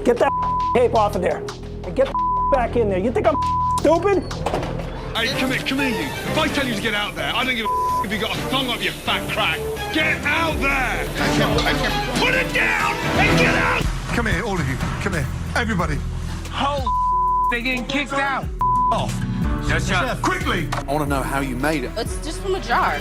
Get that tape off of there. And get the back in there. You think I'm stupid? Hey, come here, you. If I tell you to get out there, I don't give a if you got a thumb up your fat crack. Get out there! Put it down and get out! Come here, all of you. Come here. Everybody. They getting kicked out. Off. Yes, sir. Quickly! I want to know how you made it. It's just from a jar.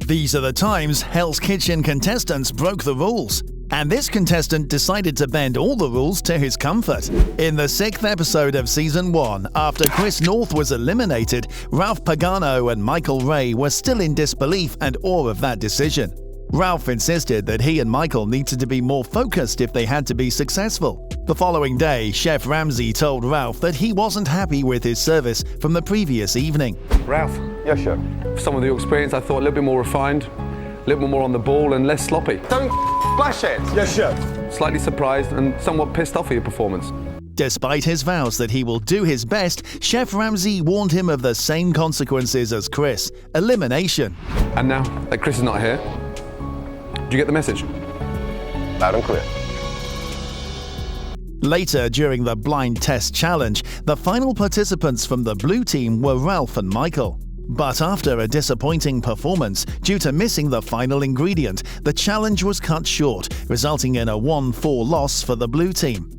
These are the times Hell's Kitchen contestants broke the rules. And this contestant decided to bend all the rules to his comfort. In the 6th episode of Season 1, after Chris North was eliminated, Ralph Pagano and Michael Ray were still in disbelief and awe of that decision. Ralph insisted that he and Michael needed to be more focused if they had to be successful. The following day, Chef Ramsay told Ralph that he wasn't happy with his service from the previous evening. Ralph. Yes, chef. For some of the experience, I thought a little bit more refined, a little bit more on the ball and less sloppy. Don't splash it. Yes, chef. Slightly surprised and somewhat pissed off at your performance. Despite his vows that he will do his best, Chef Ramsay warned him of the same consequences as Chris: elimination. And now that Chris is not here, do you get the message? Loud and clear. Later, during the blind test challenge, the final participants from the blue team were Ralph and Michael. But after a disappointing performance, due to missing the final ingredient, the challenge was cut short, resulting in a 1-4 loss for the blue team.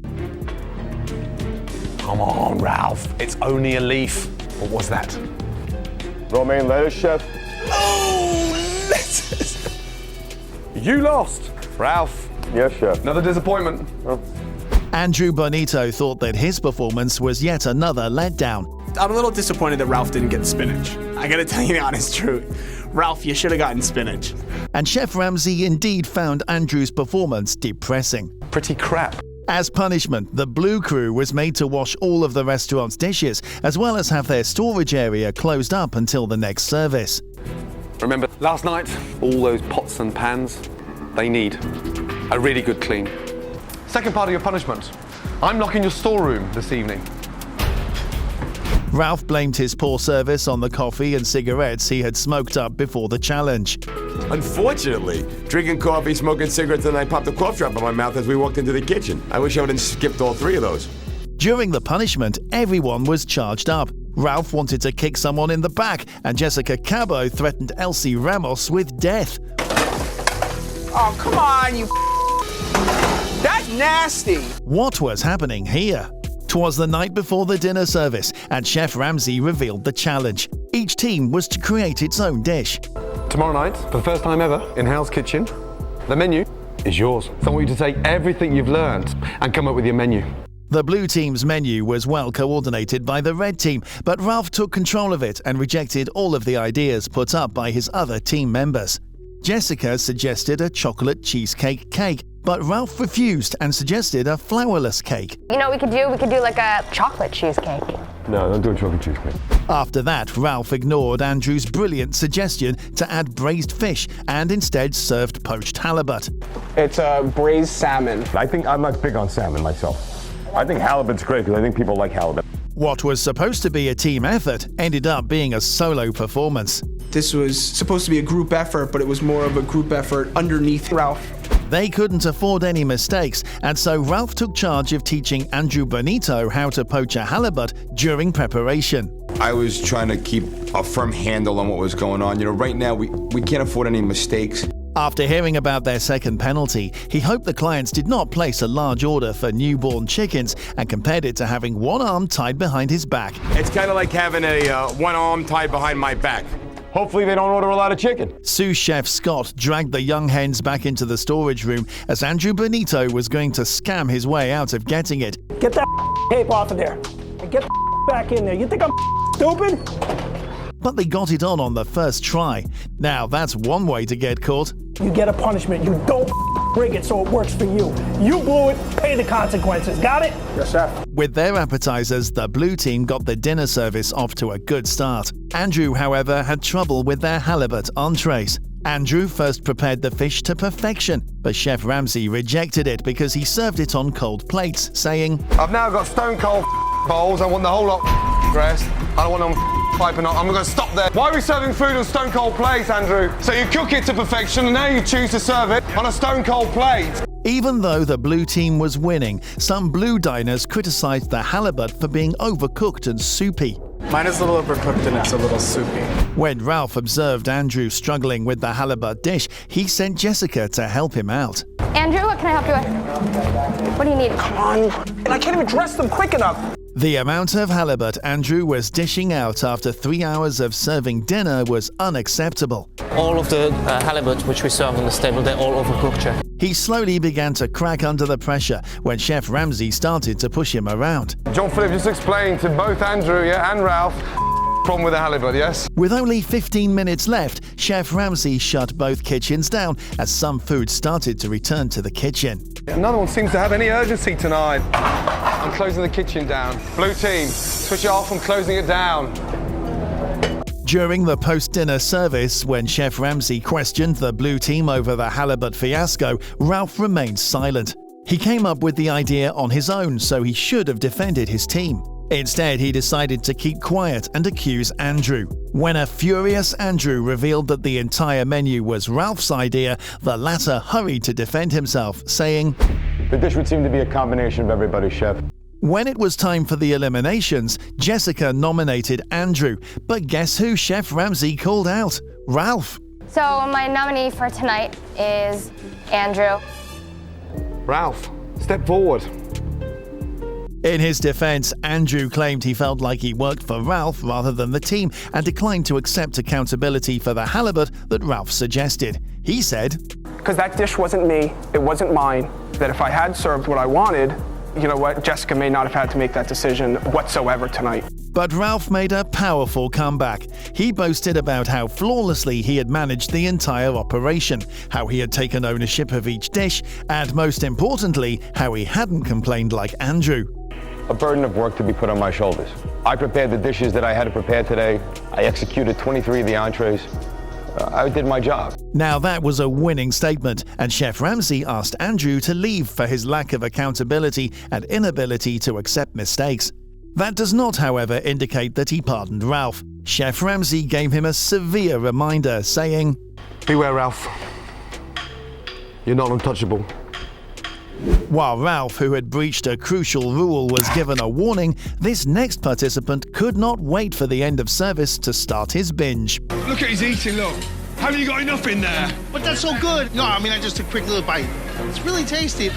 Come on, Ralph. It's only a leaf. What was that? Romaine lettuce, chef. Oh, lettuce! You lost, Ralph. Yes, chef. Another disappointment. Oh. Andrew Bonito thought that his performance was yet another letdown. I'm a little disappointed that Ralph didn't get spinach. I gotta tell you the honest truth. Ralph, you should have gotten spinach. And Chef Ramsay indeed found Andrew's performance depressing. Pretty crap. As punishment, the blue crew was made to wash all of the restaurant's dishes, as well as have their storage area closed up until the next service. Remember, last night, all those pots and pans, they need a really good clean. Second part of your punishment. I'm locking your storeroom this evening. Ralph blamed his poor service on the coffee and cigarettes he had smoked up before the challenge. Unfortunately, drinking coffee, smoking cigarettes, and I popped a cough drop in my mouth as we walked into the kitchen. I wish I would have skipped all 3 of those. During the punishment, everyone was charged up. Ralph wanted to kick someone in the back, and Jessica Cabo threatened Elsie Ramos with death. Oh, come on, you That's nasty! What was happening here? 'Twas the night before the dinner service, and Chef Ramsay revealed the challenge. Each team was to create its own dish. Tomorrow night, for the first time ever, in Hell's Kitchen, the menu is yours. So I want you to take everything you've learned and come up with your menu. The blue team's menu was well coordinated by the red team, but Ralph took control of it and rejected all of the ideas put up by his other team members. Jessica suggested a chocolate cheesecake cake, but Ralph refused and suggested a flourless cake. You know what we could do like a chocolate cheesecake. No, don't do a chocolate cheesecake. After that, Ralph ignored Andrew's brilliant suggestion to add braised fish and instead served poached halibut. It's a braised salmon. I'm not big on salmon myself. I think halibut's great because I think people like halibut. What was supposed to be a team effort ended up being a solo performance. This was supposed to be a group effort, but it was more of a group effort underneath Ralph. They couldn't afford any mistakes, and so Ralph took charge of teaching Andrew Bonito how to poach a halibut during preparation. I was trying to keep a firm handle on what was going on. You know, right now we can't afford any mistakes. After hearing about their second penalty, he hoped the clients did not place a large order for newborn chickens and compared it to having one arm tied behind his back. It's kind of like having one arm tied behind my back. Hopefully they don't order a lot of chicken. Sous Chef Scott dragged the young hens back into the storage room as Andrew Bonito was going to scam his way out of getting it. Get that tape off of there. And get the back in there. You think I'm stupid? But they got it on the first try. Now that's one way to get caught. You get a punishment. You don't break it so it works for you. You blew it, pay the consequences. Got it? Yes, chef. With their appetizers, the blue team got the dinner service off to a good start. Andrew, however, had trouble with their halibut entrees. Andrew first prepared the fish to perfection, but Chef Ramsay rejected it because he served it on cold plates, saying, I've now got stone cold bowls. I want the whole lot dressed. I don't want them piping on. I'm going to stop there. Why are we serving food on stone cold plates, Andrew? So you cook it to perfection and now you choose to serve it on a stone cold plate. Even though the blue team was winning, some blue diners criticized the halibut for being overcooked and soupy. Mine is a little overcooked and it's a little soupy. When Ralph observed Andrew struggling with the halibut dish, he sent Jessica to help him out. Andrew, what can I help you with? What do you need? Come on. And I can't even dress them quick enough. The amount of halibut Andrew was dishing out after 3 hours of serving dinner was unacceptable. All of the halibut which we serve on this table, they're all overcooked, Chef. He slowly began to crack under the pressure when Chef Ramsay started to push him around. John Philip just explained to both Andrew and Ralph problem with the halibut, yes? With only 15 minutes left, Chef Ramsay shut both kitchens down as some food started to return to the kitchen. Another one seems to have any urgency tonight. I'm closing the kitchen down. Blue team, switch it off, I'm closing it down. During the post-dinner service, when Chef Ramsay questioned the blue team over the halibut fiasco, Ralph remained silent. He came up with the idea on his own, so he should have defended his team. Instead, he decided to keep quiet and accuse Andrew. When a furious Andrew revealed that the entire menu was Ralph's idea, the latter hurried to defend himself, saying, "The dish would seem to be a combination of everybody, Chef." When it was time for the eliminations, Jessica nominated Andrew, but guess who Chef Ramsay called out? Ralph. So my nominee for tonight is Andrew. Ralph, step forward. In his defense, Andrew claimed he felt like he worked for Ralph rather than the team and declined to accept accountability for the halibut that Ralph suggested. He said, Because that dish wasn't me, it wasn't mine, that if I had served what I wanted, you know what, Jessica may not have had to make that decision whatsoever tonight. But Ralph made a powerful comeback. He boasted about how flawlessly he had managed the entire operation, how he had taken ownership of each dish, and most importantly, how he hadn't complained like Andrew. A burden of work to be put on my shoulders. I prepared the dishes that I had to prepare today. I executed 23 of the entrees. I did my job. Now that was a winning statement, and Chef Ramsay asked Andrew to leave for his lack of accountability and inability to accept mistakes. That does not, however, indicate that he pardoned Ralph. Chef Ramsay gave him a severe reminder, saying, Beware, Ralph. You're not untouchable. While Ralph, who had breached a crucial rule, was given a warning, this next participant could not wait for the end of service to start his binge. Look at his eating, look. Haven't you got enough in there? But that's so good. No, I mean, I just took a quick little bite. It's really tasty.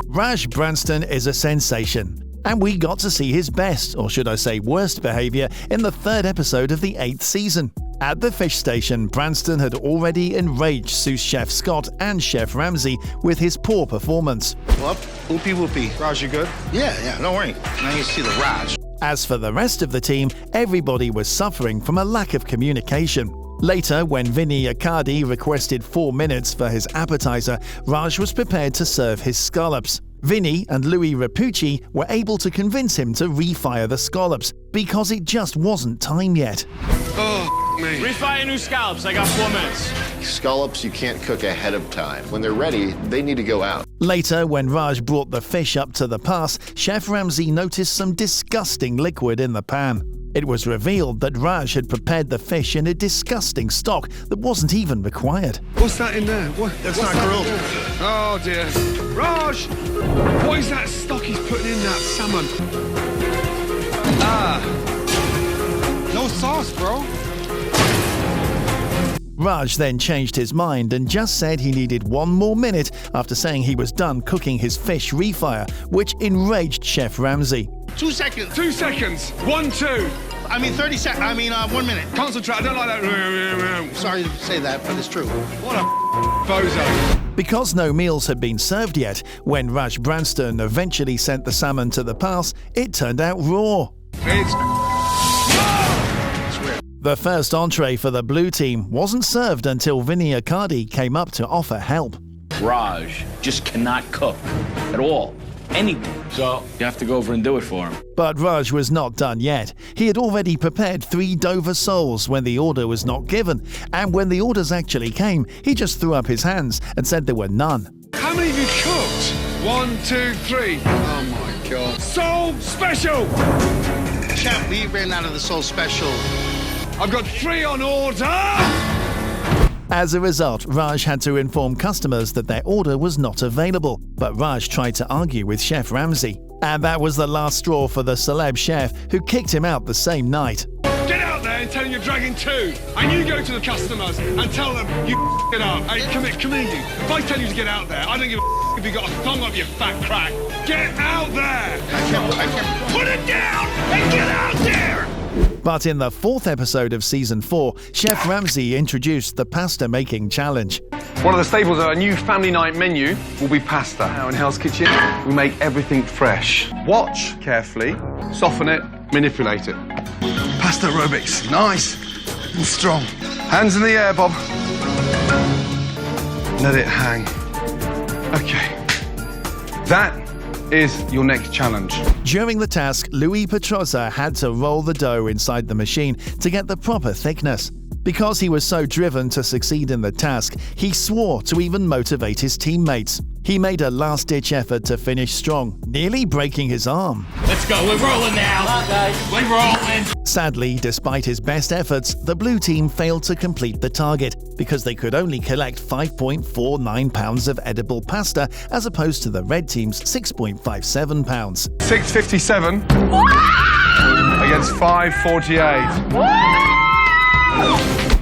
Raj Branston is a sensation, and we got to see his best, or should I say worst behavior, in the 3rd episode of the 8th season. At the fish station, Branston had already enraged sous chef Scott and Chef Ramsay with his poor performance. Well, whoopee whoopee. Raj, you good? Yeah, don't worry. Now you see the Raj. As for the rest of the team, everybody was suffering from a lack of communication. Later, when Vinny Accardi requested 4 minutes for his appetizer, Raj was prepared to serve his scallops. Vinny and Louis Rapucci were able to convince him to refire the scallops because it just wasn't time yet. Me. Refire new scallops. I got 4 minutes. Scallops you can't cook ahead of time. When they're ready, they need to go out. Later, when Raj brought the fish up to the pass, Chef Ramsay noticed some disgusting liquid in the pan. It was revealed that Raj had prepared the fish in a disgusting stock that wasn't even required. What's that in there? That's not grilled. Oh dear. Raj! What is that stock he's putting in that salmon? No sauce, bro. Raj then changed his mind and just said he needed 1 more minute after saying he was done cooking his fish refire, which enraged Chef Ramsay. 2 seconds. 2 seconds. 1, 2. I mean 30 seconds. I mean 1 minute. Concentrate. I don't like that. Sorry to say that, but it's true. What a bozo. Because no meals had been served yet, when Raj Branston eventually sent the salmon to the pass, it turned out raw. The first entree for the blue team wasn't served until Vinny Accardi came up to offer help. Raj just cannot cook at all. Anything. So you have to go over and do it for him. But Raj was not done yet. He had already prepared 3 Dover soles when the order was not given, and when the orders actually came, he just threw up his hands and said there were none. How many have you cooked? 1, 2, 3. Oh my God. Soul special! Chef, we ran out of the soul special. I've got 3 on order! As a result, Raj had to inform customers that their order was not available, but Raj tried to argue with Chef Ramsay. And that was the last straw for the celeb chef, who kicked him out the same night. Get out there and tell him you're dragging two. And you go to the customers and tell them you it up. Hey, come here, you. If I tell you to get out there, I don't give a if you got a thong up your fat crack. Get out there. I can't. Put it down and get out there. But in the 4th episode of Season 4, Chef Ramsay introduced the pasta making challenge. One of the staples of our new family night menu will be pasta. Now in Hell's Kitchen, we make everything fresh. Watch carefully, soften it, manipulate it. Pasta aerobics. Nice and strong. Hands in the air, Bob. Let it hang. Okay. That is your next challenge. During the task, Louis Petroza had to roll the dough inside the machine to get the proper thickness. Because he was so driven to succeed in the task, he swore to even motivate his teammates. He made a last-ditch effort to finish strong, nearly breaking his arm. Let's go, we're rolling now. Come on, guys. We're rolling. Sadly, despite his best efforts, the blue team failed to complete the target because they could only collect 5.49 pounds of edible pasta as opposed to the red team's 6.57 pounds. 657 against 548.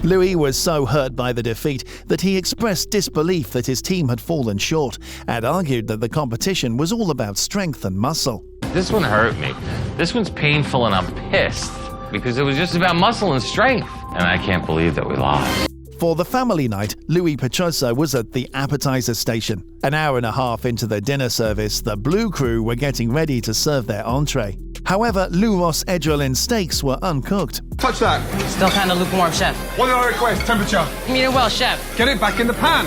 Louis was so hurt by the defeat that he expressed disbelief that his team had fallen short and argued that the competition was all about strength and muscle. This one hurt me. This one's painful and I'm pissed because it was just about muscle and strength. And I can't believe that we lost. For the family night, Louis Petroza was at the appetizer station. An hour and a half into the dinner service, the blue crew were getting ready to serve their entree. However, Lou Ross Edgerlin's steaks were uncooked. Touch that. Still kind of lukewarm, chef. What did I request? Temperature? Medium well, chef. Get it back in the pan.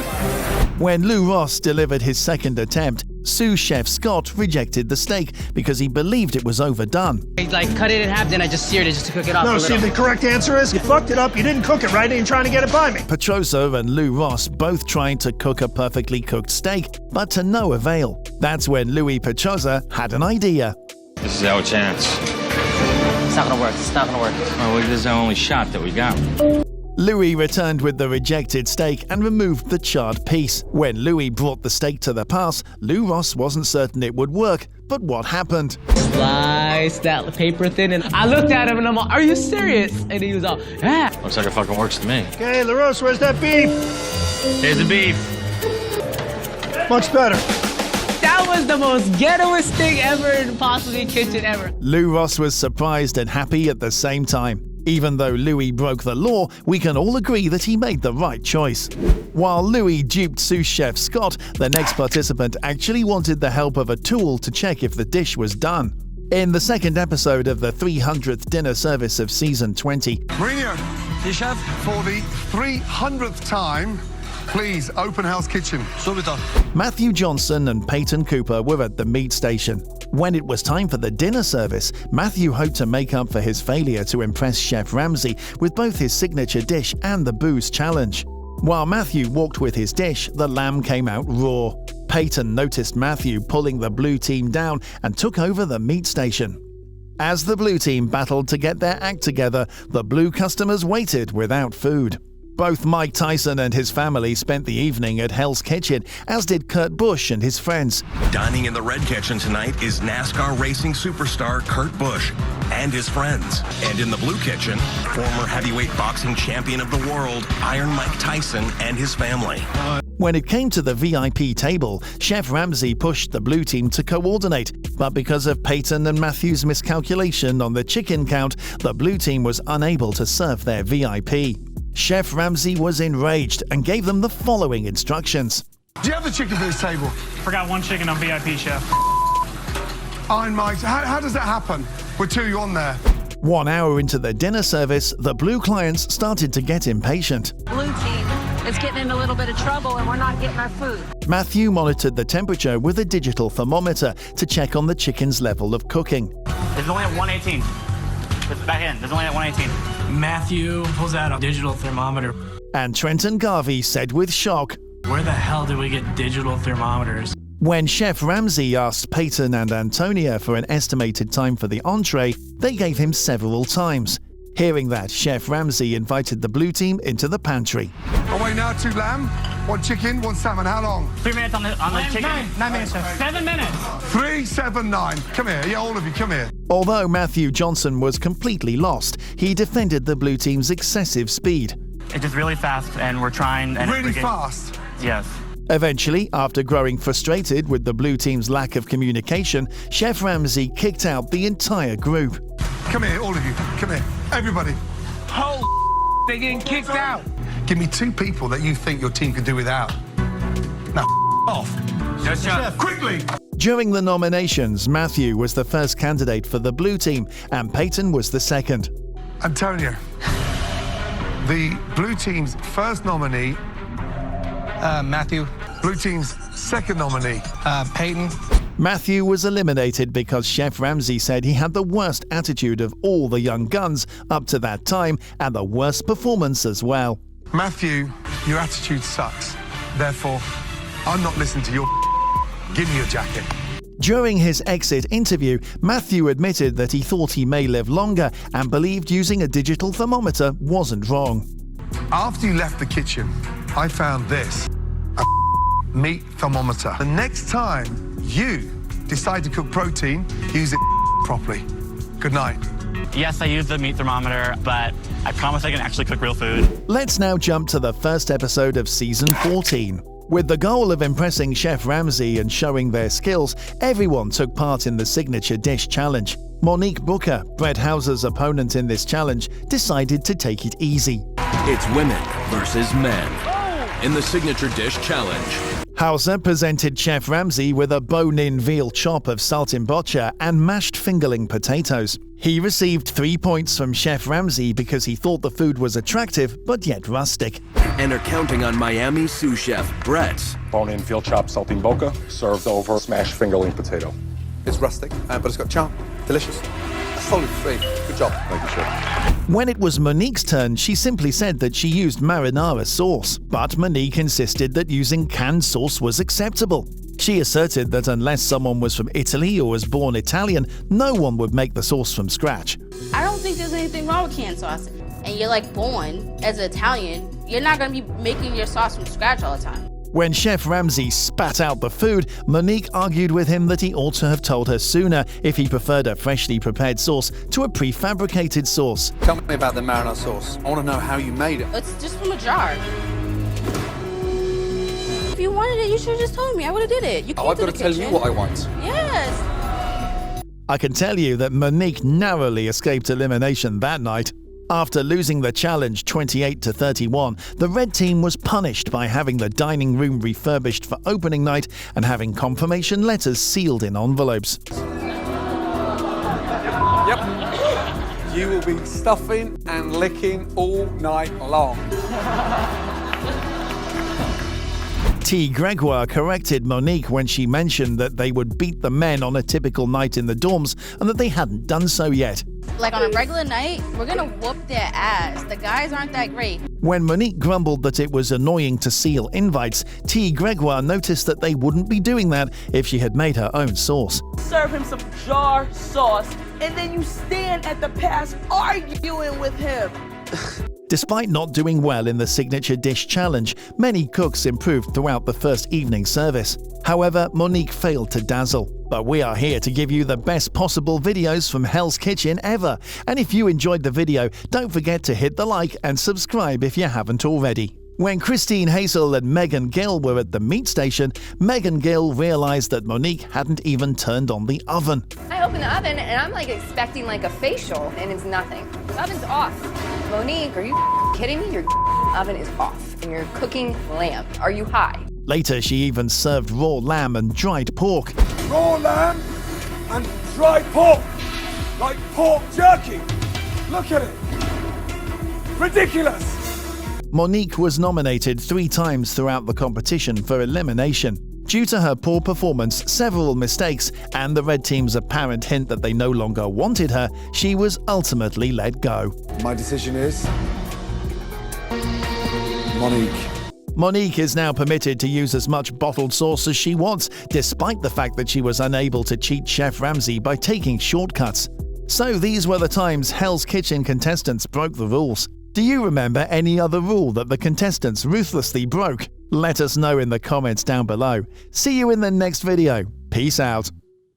When Lou Ross delivered his second attempt, sous chef Scott rejected the steak because he believed it was overdone. He cut it in half, then I just seared it just to cook it off. No, see, the correct answer is you fucked it up, you didn't cook it right, and you're trying to get it by me. Petroza and Lou Ross both trying to cook a perfectly cooked steak, but to no avail. That's when Louis Petroza had an idea. This is our chance. It's not gonna work. It's not gonna work. Well, this is our only shot that we got. Louis returned with the rejected steak and removed the charred piece. When Louis brought the steak to the pass, Lou Ross wasn't certain it would work. But what happened? Slice that paper thin, and I looked at him and I'm like, "Are you serious?" And he was all, "Yeah." Looks like it fucking works to me. Okay, LaRose, where's that beef? Here's the beef. Much better. That was the most ghettoest thing ever in possibly kitchen ever. Lou Ross was surprised and happy at the same time. Even though Louis broke the law, we can all agree that he made the right choice. While Louis duped sous chef Scott, the next participant actually wanted the help of a tool to check if the dish was done. In the second episode of the 300th dinner service of season 20, Mourinho, chef, for the 300th time, please open Hell's Kitchen. Subito. Matthew Johnson and Peyton Cooper were at the meat station. When it was time for the dinner service, Matthew hoped to make up for his failure to impress Chef Ramsay with both his signature dish and the booze challenge. While Matthew walked with his dish, the lamb came out raw. Peyton noticed Matthew pulling the blue team down and took over the meat station. As the blue team battled to get their act together, the blue customers waited without food. Both Mike Tyson and his family spent the evening at Hell's Kitchen, as did Kurt Busch and his friends. Dining in the Red Kitchen tonight is NASCAR racing superstar Kurt Busch and his friends. And in the Blue Kitchen, former heavyweight boxing champion of the world, Iron Mike Tyson and his family. When it came to the VIP table, Chef Ramsay pushed the blue team to coordinate, but because of Peyton and Matthew's miscalculation on the chicken count, the blue team was unable to serve their VIP. Chef Ramsay was enraged and gave them the following instructions. Do you have the chicken for this table? Forgot one chicken on VIP, chef. Iron Mike, how does that happen? With two on there. 1 hour into the dinner service, the blue clients started to get impatient. Blue team is getting in a little bit of trouble and we're not getting our food. Matthew monitored the temperature with a digital thermometer to check on the chicken's level of cooking. It's only at 118. It's back in. It's only at 118. Matthew pulls out a digital thermometer. And Trenton Garvey said with shock, "Where the hell did we get digital thermometers?" When Chef Ramsay asked Peyton and Antonia for an estimated time for the entree, they gave him several times. Hearing that, Chef Ramsay invited the blue team into the pantry. Away now, 2 lamb, 1 chicken, 1 salmon. How long? 3 minutes on the chicken. 9 minutes, sir. 7 minutes. 3, 7, 9. Come here, yeah, all of you, come here. Although Matthew Johnson was completely lost, he defended the blue team's excessive speed. It's just really fast, and we're trying. And Really fast? Yes. Eventually, after growing frustrated with the blue team's lack of communication, Chef Ramsay kicked out the entire group. Come here, all of you, come here. Everybody. Oh, they're getting kicked out. Give me 2 people that you think your team could do without. Now, off. Yes, Chef. Quickly! During the nominations, Matthew was the first candidate for the blue team and Peyton was the second. Antonio, the blue team's first nominee. Matthew. Blue team's second nominee. Peyton. Matthew was eliminated because Chef Ramsay said he had the worst attitude of all the young guns up to that time and the worst performance as well. Matthew, your attitude sucks. Therefore, I'm not listening to your Give me your jacket. During his exit interview, Matthew admitted that he thought he may live longer and believed using a digital thermometer wasn't wrong. After you left the kitchen, I found this, a meat thermometer. The next time you decide to cook protein, use it properly. Good night. Yes, I use the meat thermometer, but I promise I can actually cook real food. Let's now jump to the first episode of Season 14. With the goal of impressing Chef Ramsay and showing their skills, everyone took part in the Signature Dish Challenge. Monique Booker, Brett Hauser's opponent in this challenge, decided to take it easy. It's women versus men in the Signature Dish Challenge. Hauser presented Chef Ramsay with a bone-in veal chop of saltimboccia and mashed fingerling potatoes. He received 3 points from Chef Ramsay because he thought the food was attractive but yet rustic. And are counting on Miami sous chef Brett's bone-in veal chop saltimbocca served over smashed fingerling potato. It's rustic, but it's got charm. Delicious. Solid free. Good job. Thank you, Chef. When it was Monique's turn, she simply said that she used marinara sauce, but Monique insisted that using canned sauce was acceptable. She asserted that unless someone was from Italy or was born Italian, no one would make the sauce from scratch. I don't think there's anything wrong with canned sauce. And you're like born as an Italian, you're not gonna be making your sauce from scratch all the time. When Chef Ramsay spat out the food, Monique argued with him that he ought to have told her sooner if he preferred a freshly prepared sauce to a prefabricated sauce. Tell me about the marinara sauce. I want to know how you made it. It's just from a jar. If you wanted it, you should have just told me. I would have did it. You I've got to tell you what I want. Yes. I can tell you that Monique narrowly escaped elimination that night. After losing the challenge 28-31, the red team was punished by having the dining room refurbished for opening night and having confirmation letters sealed in envelopes. Yep. You will be stuffing and licking all night long. T. Gregoire corrected Monique when she mentioned that they would beat the men on a typical night in the dorms and that they hadn't done so yet. Like on a regular night, we're gonna whoop their ass. The guys aren't that great. When Monique grumbled that it was annoying to seal invites, T. Gregoire noticed that they wouldn't be doing that if she had made her own sauce. Serve him some jar sauce, and then you stand at the pass arguing with him. Despite not doing well in the Signature Dish Challenge, many cooks improved throughout the first evening service. However, Monique failed to dazzle. But we are here to give you the best possible videos from Hell's Kitchen ever. And if you enjoyed the video, don't forget to hit the like and subscribe if you haven't already. When Christine Hazel and Megan Gill were at the meat station, Megan Gill realized that Monique hadn't even turned on the oven. I open the oven and I'm like expecting like a facial and it's nothing. The oven's off. Monique, are you kidding me? Your oven is off and you're cooking lamb. Are you high? Later, she even served raw lamb and dried pork. Raw lamb and dried pork, like pork jerky. Look at it. Ridiculous. Monique was nominated 3 times throughout the competition for elimination. Due to her poor performance, several mistakes, and the red team's apparent hint that they no longer wanted her, she was ultimately let go. My decision is Monique. Monique is now permitted to use as much bottled sauce as she wants, despite the fact that she was unable to cheat Chef Ramsay by taking shortcuts. So these were the times Hell's Kitchen contestants broke the rules. Do you remember any other rule that the contestants ruthlessly broke? Let us know in the comments down below. See you in the next video. Peace out.